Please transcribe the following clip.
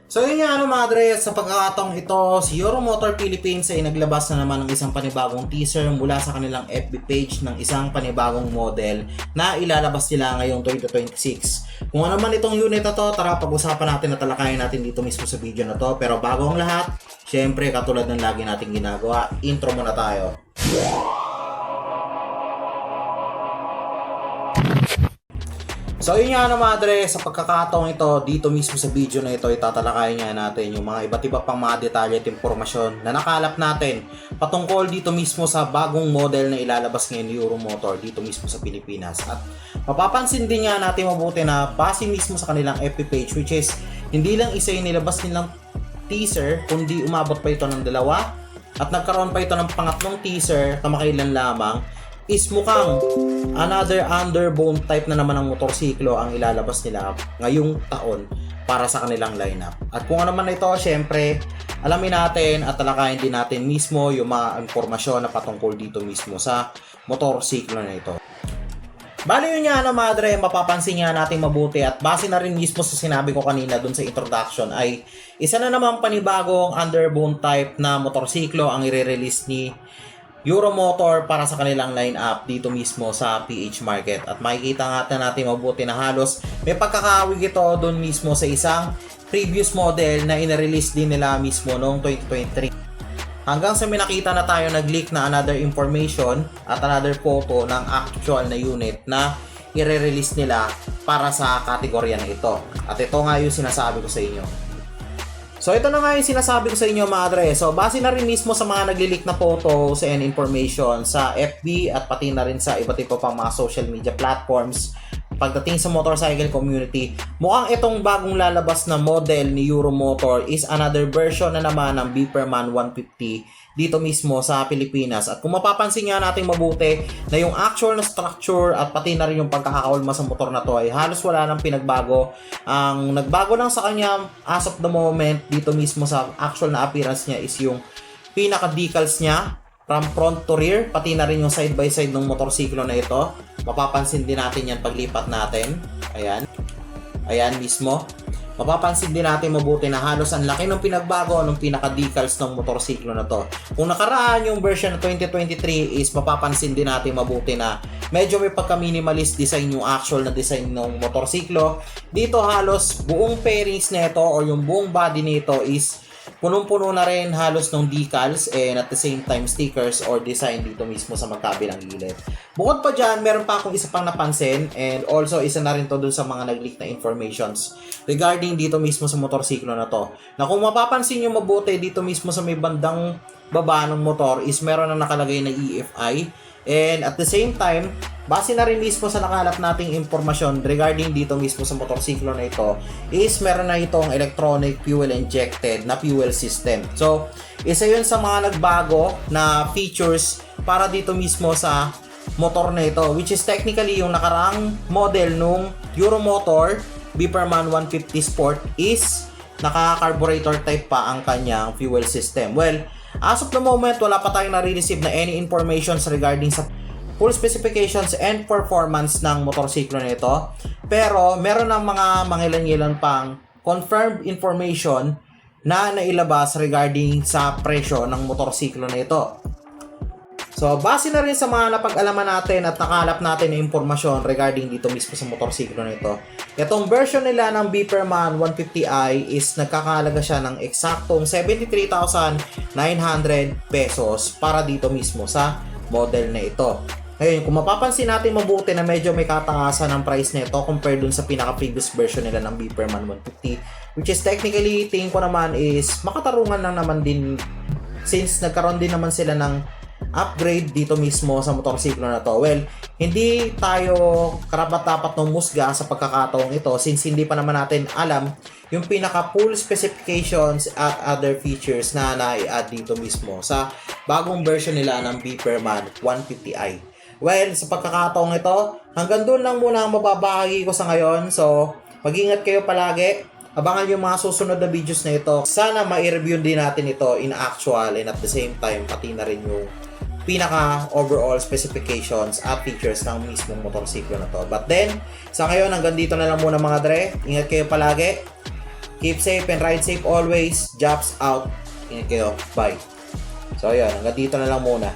So yun nga mga dre, sa pagkakataong ito, si Euromotor Philippines ay naglabas na naman ng isang panibagong teaser mula sa kanilang FB page ng isang panibagong model na ilalabas nila ngayong 2026. Kung ano man itong unit na to, tara pag-usapan natin at talakayin natin dito mismo sa video na to. Pero bago ang lahat, syempre katulad ng lagi nating ginagawa, intro muna tayo. So yun nga mga dre, sa pagkakataong ito, dito mismo sa video na ito, itatalakayin nga natin yung mga iba't iba pang mga detalye at impormasyon na nakalap natin patungkol dito mismo sa bagong model na ilalabas ngayon ni Euromotor dito mismo sa Pilipinas. At mapapansin din nga natin mabuti na base mismo sa kanilang FB page, which is hindi lang isa yung nilabas nilang teaser, kundi umabot pa ito ng dalawa at nagkaroon pa ito ng pangatlong teaser kamakailan lamang, is mukhang another underbone type na naman ng motorsiklo ang ilalabas nila ngayong taon para sa kanilang lineup. At kung ano man ito, syempre, alamin natin at talakayin din natin mismo yung mga impormasyon na patungkol dito mismo sa motorsiklo na ito. Bali yun nga madre, mapapansin nga natin mabuti at base na rin mismo sa sinabi ko kanina dun sa introduction ay isa na naman panibagong underbone type na motorsiklo ang i-release ni Euromotor para sa kanilang lineup dito mismo sa PH market. At makikita nga natin mabuti na halos may pagkakawig ito doon mismo sa isang previous model na in-release din nila mismo noong 2023. Hanggang sa may nakita na tayo nag-leak na another information at another photo ng actual na unit na i-release nila para sa kategorya na ito. At ito nga yung sinasabi ko sa inyo. So ito na nga yung sinasabi ko sa inyo mga dre. So base na rin mismo sa mga nagli-leak na photos and information sa FB at pati na rin sa iba't iba pang mga social media platforms pagdating sa motorcycle community, mukhang itong bagong lalabas na model ni Euromotor is another version na naman ng Beeperman 150 dito mismo sa Pilipinas. At kung mapapansin nga natin mabuti na yung actual na structure at pati na rin yung pagkakaulma sa motor na to ay halos wala nang pinagbago. Ang nagbago lang sa kanya as of the moment dito mismo sa actual na appearance niya is yung pinaka-decals niya from front to rear, pati na rin yung side by side ng motorsiklo na ito. Mapapansin din natin yan paglipat natin. Ayan mismo. Mapapansin din natin mabuti na halos ang laki ng pinagbago ng pinaka-decals ng motorsiklo na to. Kung nakaraan yung version na 2023 is mapapansin din natin mabuti na medyo may pagka-minimalist design yung actual na design ng motorsiklo. Dito halos buong fairings nito or yung buong body nito is punong-puno na rin halos ng decals and at the same time stickers or design dito mismo sa magkabilang gilid. Bukod pa dyan, meron pa akong isa pang napansin and also isa na rin to dun sa mga nag-leak na informations regarding dito mismo sa motorsiklo na to. Na kung mapapansin nyo mabuti dito mismo sa may bandang baba ng motor is meron na nakalagay na EFI and at the same time, base na rin mismo sa nakalap nating impormasyon regarding dito mismo sa motorsiklo na ito is meron na itong electronic fuel injected na fuel system. So, isa yun sa mga nagbago na features para dito mismo sa motor na ito, which is technically yung nakaraang model nung Euromotor Beeperman 150 Sport is naka-carburetor type pa ang kanyang fuel system. Well, as of the moment, wala pa tayong nare-receive na any informations regarding sa full specifications and performance ng motorsiklo na ito. Pero meron ng mga mangilan-ngilan pang confirmed information na nailabas regarding sa presyo ng motorsiklo na ito. So, base na rin sa mga napag-alaman natin at nakalap natin na impormasyon regarding dito mismo sa motorsiklo na ito. Itong version nila ng Beeperman 150i is nagkakahalaga siya ng eksaktong 73,900 pesos para dito mismo sa model na ito. Ngayon, kung mapapansin natin mabuti na medyo may kataasan ng price nito compared dun sa pinaka-previous version nila ng Beeperman 150, which is technically, tingin ko naman is makatarungan lang naman din since nagkaroon din naman sila ng upgrade dito mismo sa motorsiklo na to. Well, hindi tayo karapat-dapat ng musga sa pagkakataong ito since hindi pa naman natin alam yung pinaka full specifications at other features na na-add dito mismo sa bagong version nila ng Beeperman 150i. Well, sa pagkakataong ito, hanggang doon lang muna ang mababahagi ko sa ngayon. So, mag-ingat kayo palagi. Abangan yung mga susunod na videos na ito. Sana ma-review din natin ito in actual and at the same time, pati na rin yung pinaka overall specifications at features ng mismong motorsiklo na to. But then, sa ngayon, hanggang dito na lang muna mga dre. Ingat kayo palagi. Keep safe and ride safe always. Jobs out. Ingat kayo. Bye. So, ayan. Hanggang dito na lang muna.